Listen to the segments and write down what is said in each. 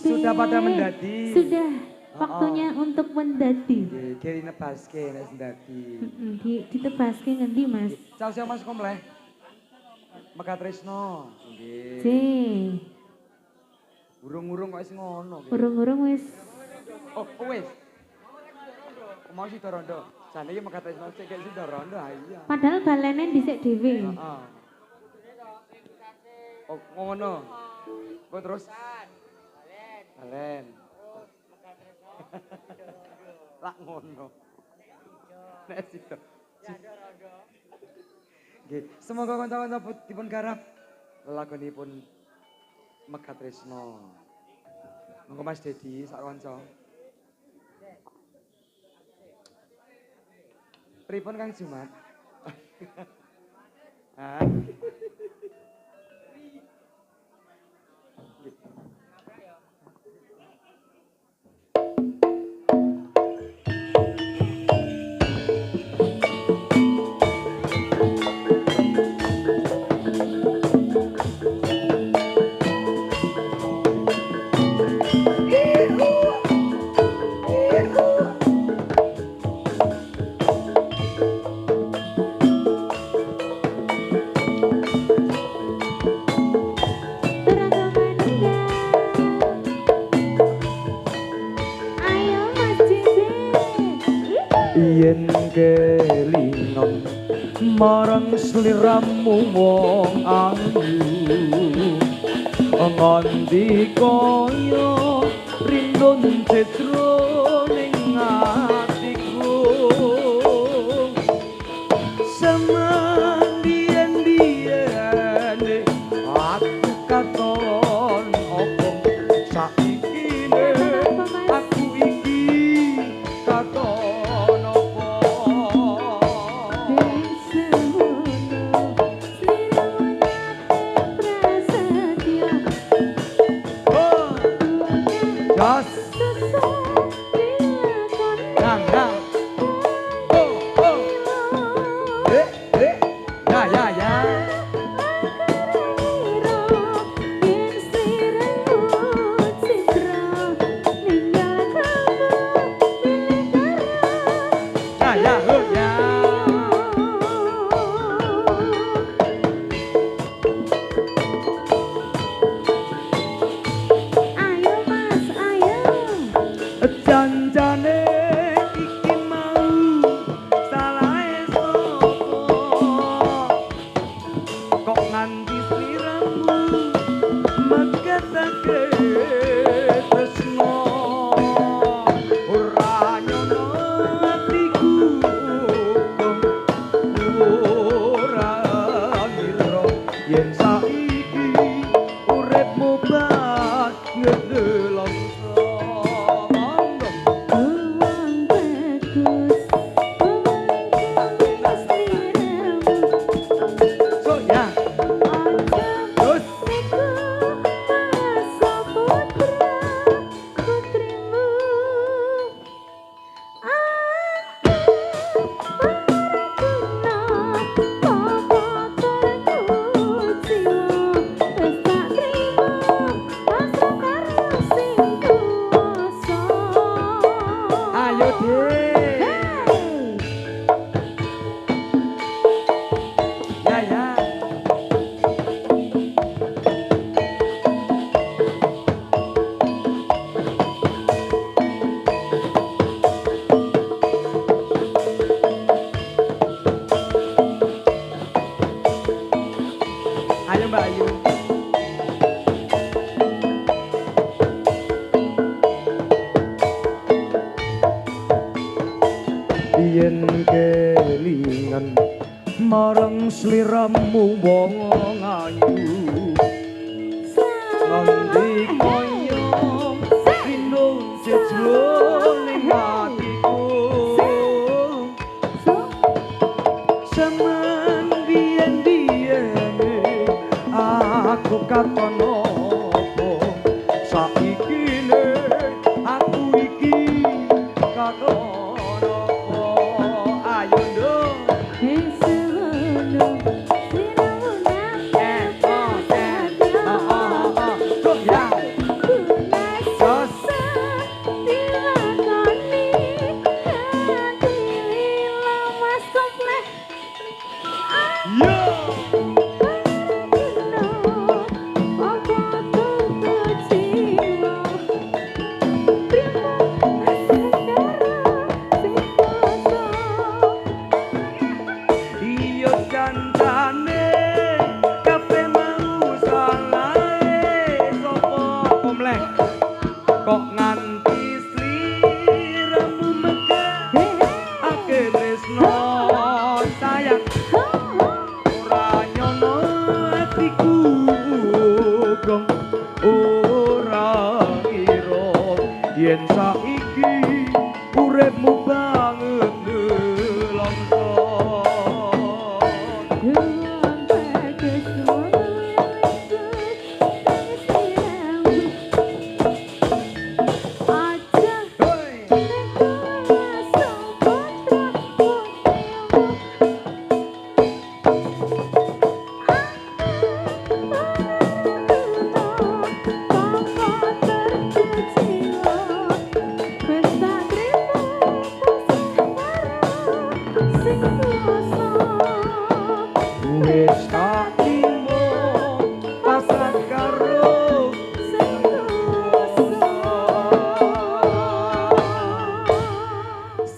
Sudah pada mendadi. Sudah waktunya untuk mendadi. Kiri nebaske nek mendadi. Ditebaske ngendi, Mas? Caos ya Mas kompleh. Meka Tresno. Nggih. Urung-urung kok wis ngono. Urung-urung wis. Oh, wis. Mau sida rondo. Jane iki Meka Tresno sik gek sida rondo iya. Padahal balene dhisik dhewe. Heeh. Oh, ngono. Kok terus? Balen. Lak ngono. Nek sida. Nggih, semoga kanca-kanca dipun garap lelagonipun Meka Tresno. Monggo Mas Dedi sak kanca. Pripun Kang Jumat? Hah? Yen kelingan marang sliramu wong ayu nganti kaya rindon cetro ning atiku samandien-dien aku katon opo saiki aku iki katon yen kelingan marang sliramu wong ayu ngendi koyo rindu sejroning hatiku semen biyen-biyen aku katon opo saiki aku iki katon opo ayo nduk kok nganti sliramu megah ake tresno sayang ora nyono atiku gong ora kira yen saiki uripmu banget nelongso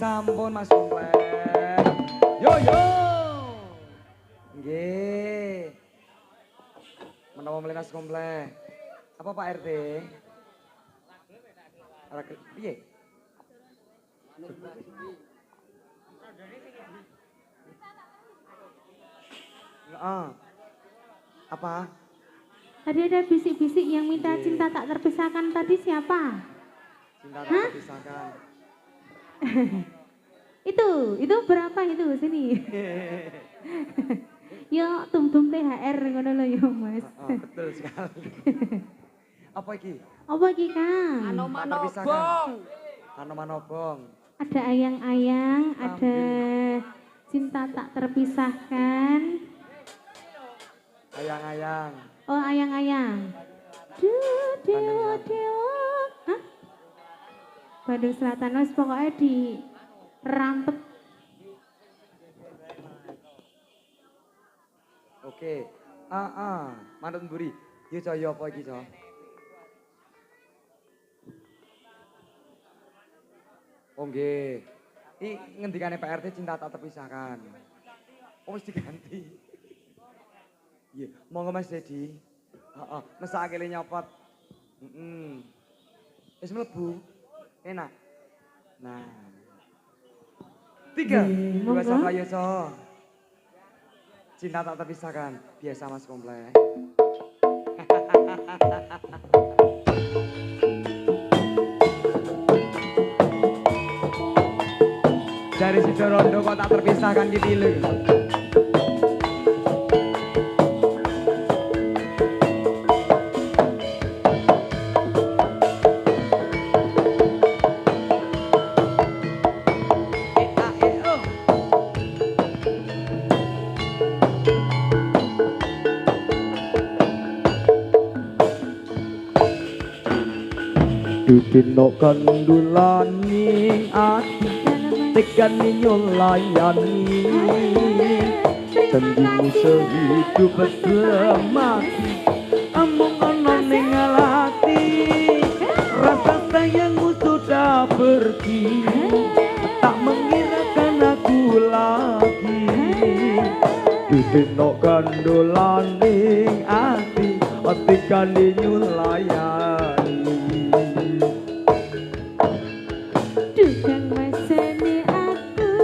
sampun Mas Komplek. Yo yo. Nggih. Menawa mlih Mas Komplek. Apa Pak RT? Ora piye? Apa? Tadi ada bisik-bisik yang minta cinta tak terpisahkan tadi siapa? Cinta tak terpisahkan. itu berapa itu sini? Yo tum-tum THR ngono lho yo Mas. Betul sekali. Apa iki? Apa iki Kang? Anomanobong. Anomanobong. Ada ayang-ayang, ada cinta tak terpisahkan. Ayang-ayang. Oh ayang-ayang. Dewa. Hah? Bandung Selatan wis pokoknya di rampet. Oke. Manut mburi. Yo Cah apa iki, Cah? Oh nggih. Iki ngendikane Pak RT cinta tak terpisahkan. Oh wis diganti. Iya, monggo Mas Dedi. Heeh, mesake le nyopot. Wis mlebu. Enak. Nah. 3, 2, 1, ayo so. Cinta tak terpisahkan. Biasa Mas Komplek. Dari Sido Rondo kok tak terpisahkan di tilu. Dudino kandulani ati tegani nyolayani janjimu sehidup semati amung ana ning ati rasa sayangmu sudah pergi tak mengirakan aku lagi dudino kandulani ati tegani nyolayani Dukang masane aku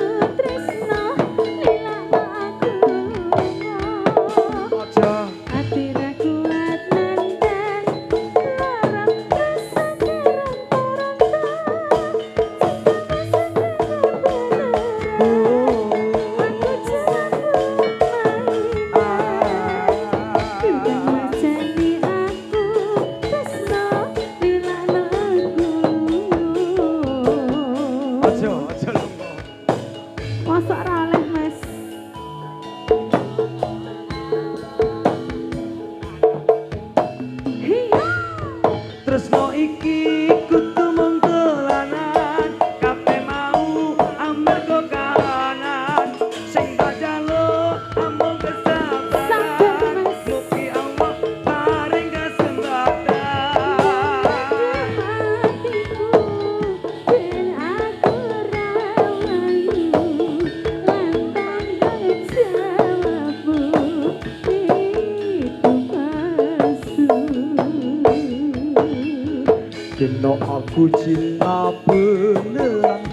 Dino aku cinta beneran,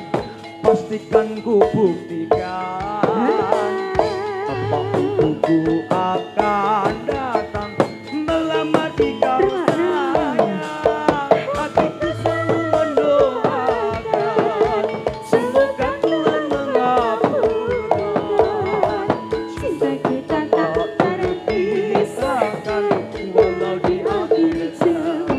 pastikan ku buktikan. Apa ibuku akan datang melamar di kau sayang. Hatiku selalu mendoakan, semoga Tuhan mengabulkan. Cinta kita tak terpisahkan, walau di akhir zaman.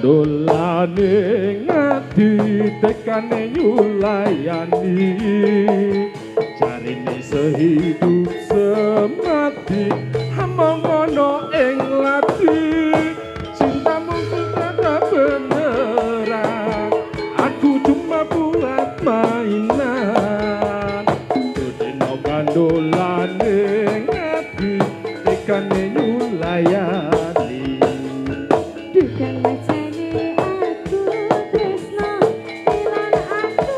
Dolane ngati tekane nyulayani, jarine sehidup semati hamong ono ing lati. Cintamu kata beneran, aku cuma buat mainan. Dino gandolane ngati tekane nyulayani. Dukan macane aku tresno ilang aku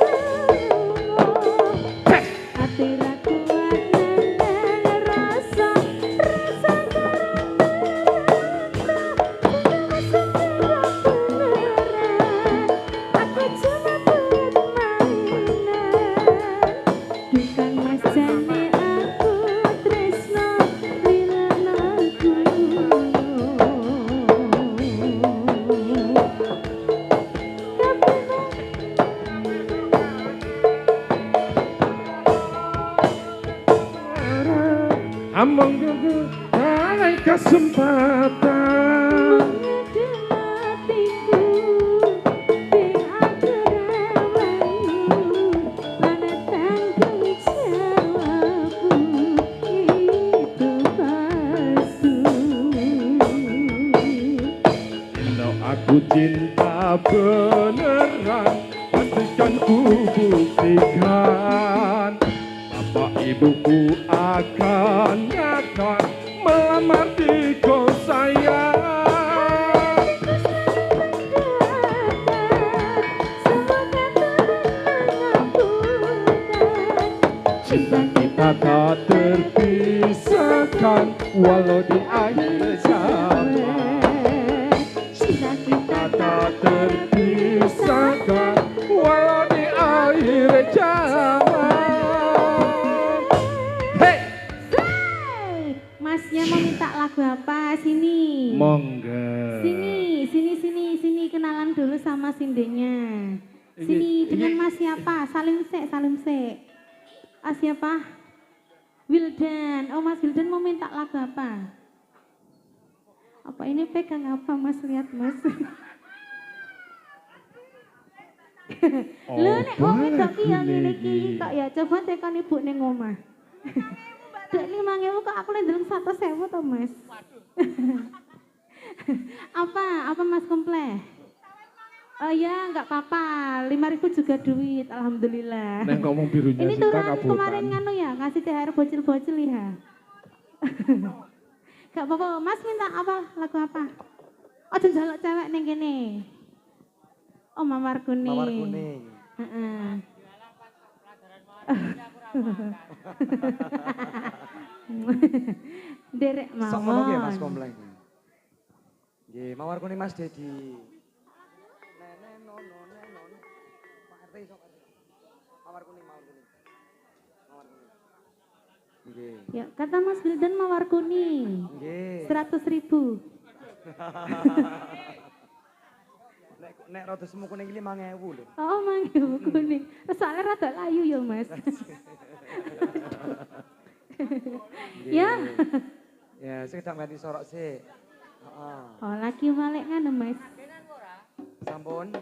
ati ra kuat nang rasa aku cuma buat mainan. Dukan macane aku tresno ilang aku. Among gugu ada kesempatan, kalau aku cinta beneran, pastikan ku buktikan. Bapak ibuku akan datang melamar di kau sayang. Cinta kita tak terpisahkan walau di akhir zaman. Cinta kita tak terpisahkan walau di akhir zaman. Masnya mau minta lagu apa? Sini. Monggo. Sini kenalan dulu sama Sindenya. Sini dengan Mas siapa? Salim sek. Ah siapa? Wildan. Oh Mas Wildan mau minta lagu apa? Apa ini pegang apa Mas? Lihat Mas. Lho nek wong wedok ki yang ngene iki kok ya coba tekan ibu ning omah. Dek 5.000 kok aku ndeleng 100.000 to, Mas. Apa Mas kompleh? Oh ya, enggak apa-apa. 5.000 juga duit, alhamdulillah. Neng ngomong birunya ini Sinta turun kabutan. kemarin nganu ya, ngasih THR bocil-bocil ya. Enggak apa-apa, Mas minta apa? Lagu apa? Oh, njaluk cewek ning kene. Oh, mawar kuning. Mawar kuning. Heeh. Derek Sok ngono nggih Mas mawon. Kompleng. Nggih, mawar kuning Mas Dedi. Nene nono nene. Pak RT iso Pak RT. Mawar kuning, mawar kuning. Mawar kuning. Nggih. Ya, kata Mas Wildan mawar kuning. Nggih. 100.000. Nek rada semu kuning iki 5.000 lho. Oh, mangga kuning. Soalnya rada layu ya, Mas. Ya. Ya, sing tak ganti sorok sih. Heeh. Oh, lagi balik ngono, Mas. Sampun.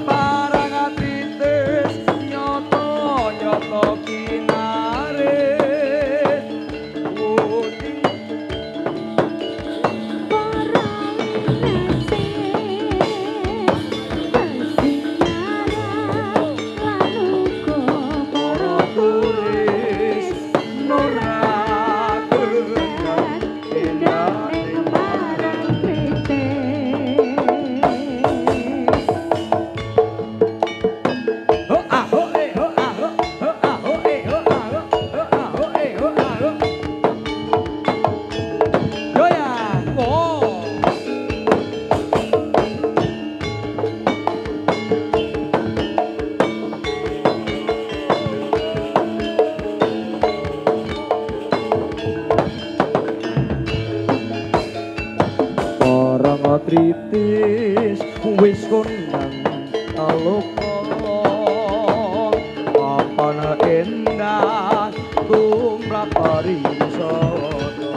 parang atritis nyoto nyoto kinaris putih turis nurakeun indah ing barang ho ah ho eh ho ah ho ah ho eh ho ah ho eh ho ah ho yo ya oh parang atritis wis kondang alokong apana endah tumrap pariwisata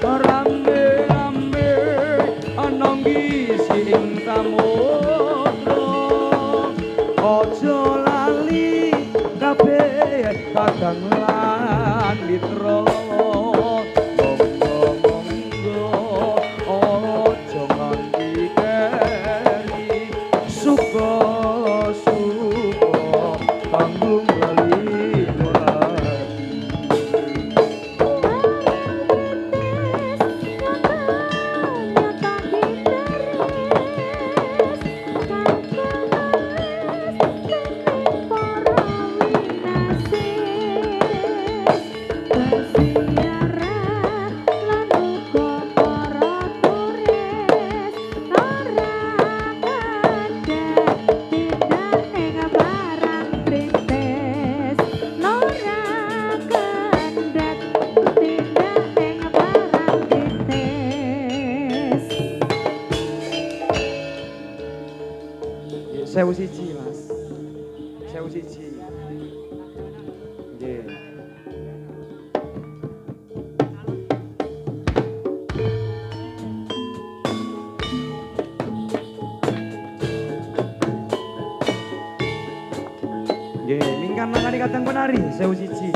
rambe-rambe ana ngisi ing samudra aja lali kabeh kadang lan mitra Sewu siji mas, sewu siji. Nggih. Nggih, mingkan mangani kadang penari sewu siji.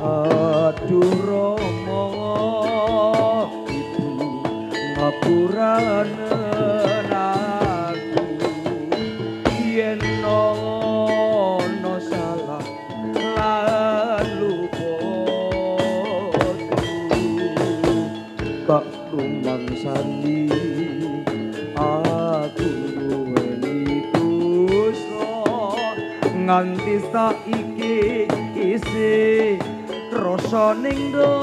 Aduh Rama ibu ngapuranen aku yen ana salah lan lupa tak rumangsani aku duweni dosa nganti saiki isih rasa ning dada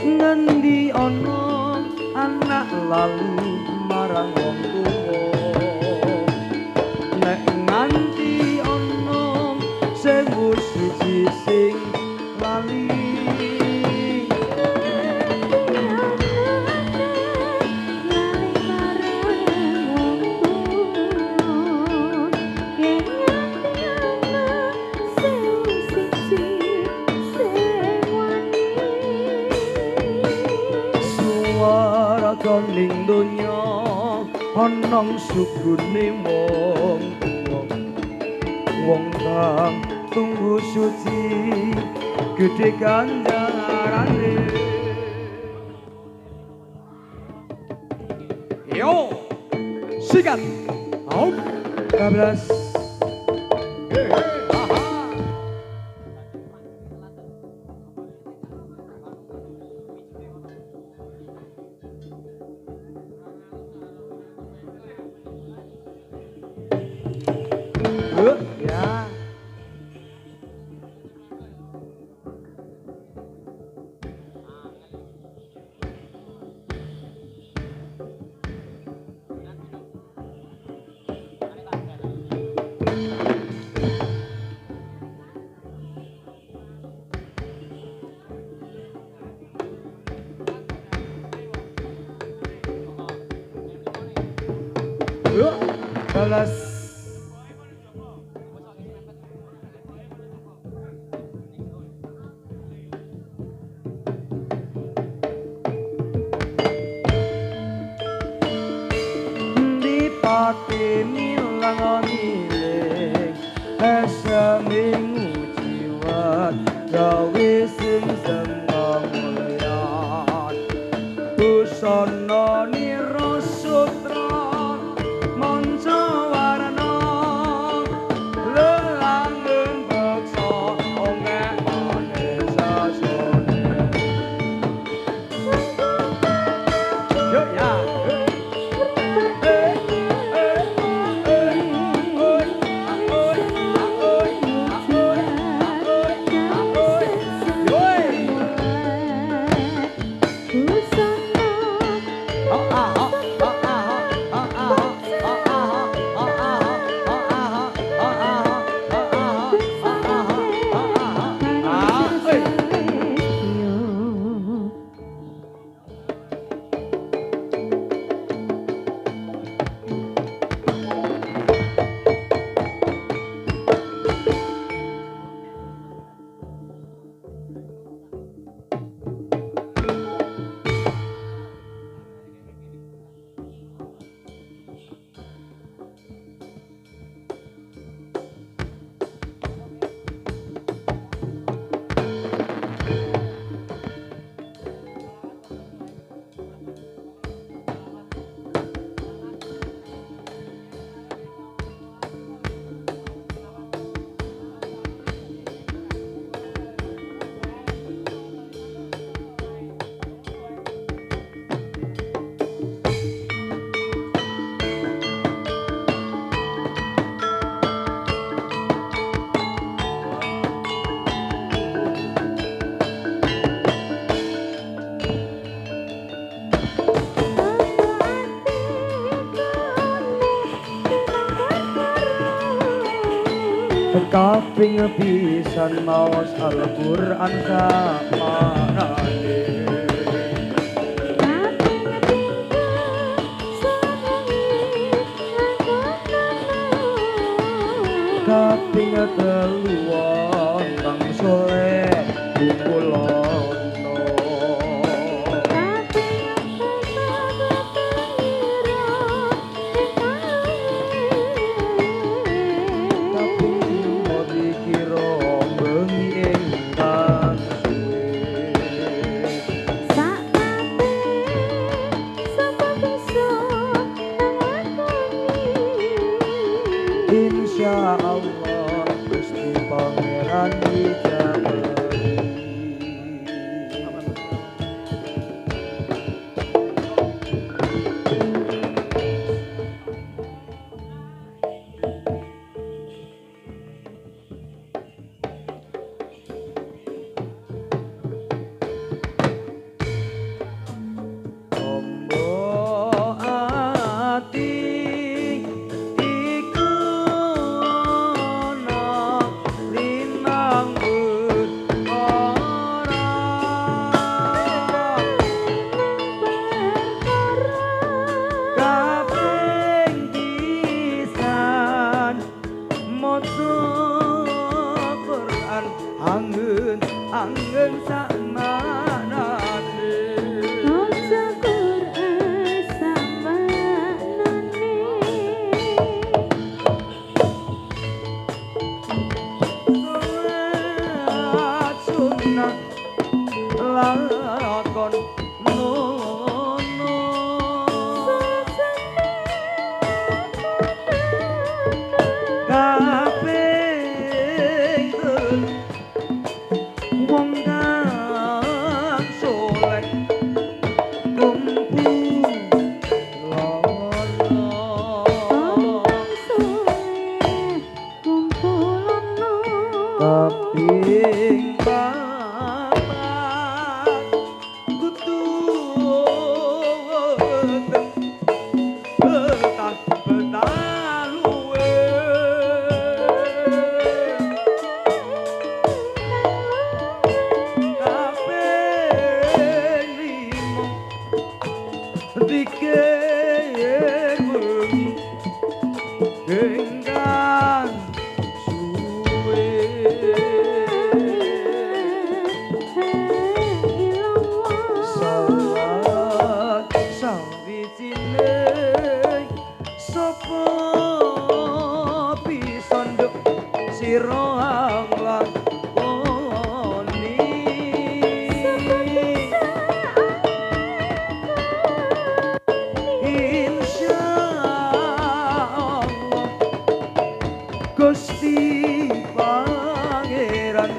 ngendi ana anak lalu marang wong tuwa nek nganti ana sing siji sing lali ning donya ana sugune wong kang tunggu suci gedhe ganjarane Ayo. Sikat. Out. 12. Ya. Balas. Dipake milang miling esaming jiwa gawe sing seneng mulyan busana nira sutra manca warna lelangen beksa ongek manesa sone yuk ya kaping pisan maos Al-Qur'an samarane kaping telu wonten soleh kumpulono Insya Allah Gusti Pangeran dijabari. Angin, angin sak manane. Maca Qur'an sak manane. sira lakoni insyaallah Gusti Pangeran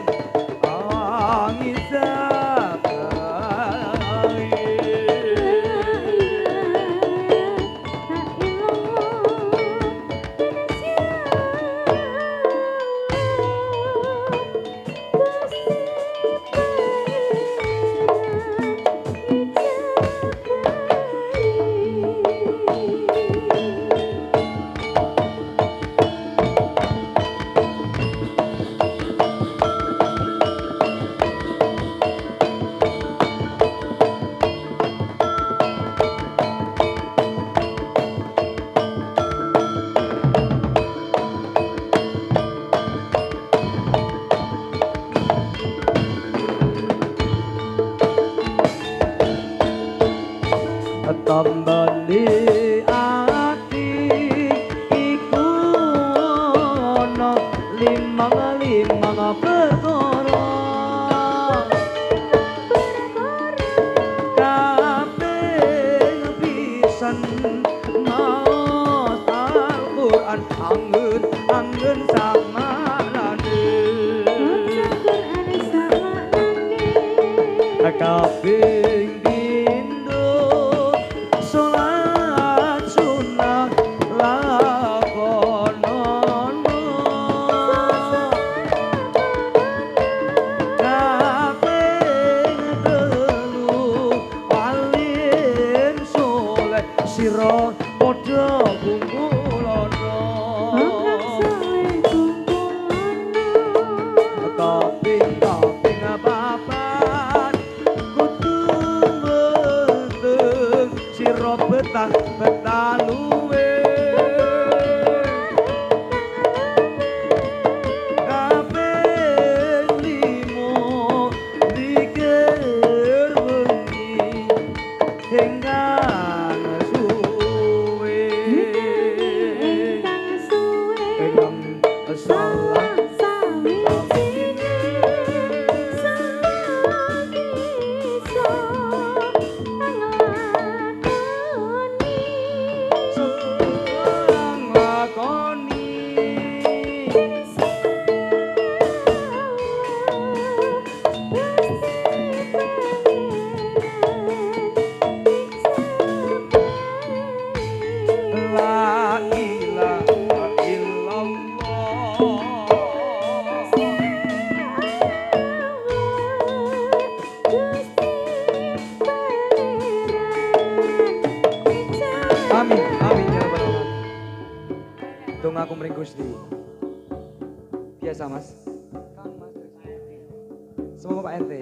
tambani ati iku ana limang perkara kabeh pisan maos Al-Qur'an anggen samanane kabeh sira padha kumpulono kaping papat kudu weteng sira betah luwe kaping limo dikir wengi hingga Amin, amin ya rabbal alamin. Donga aku mring Gusti. Biasa Mas. Semua Pak RT.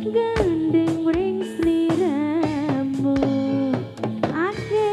Gandeng ring sliramu, ake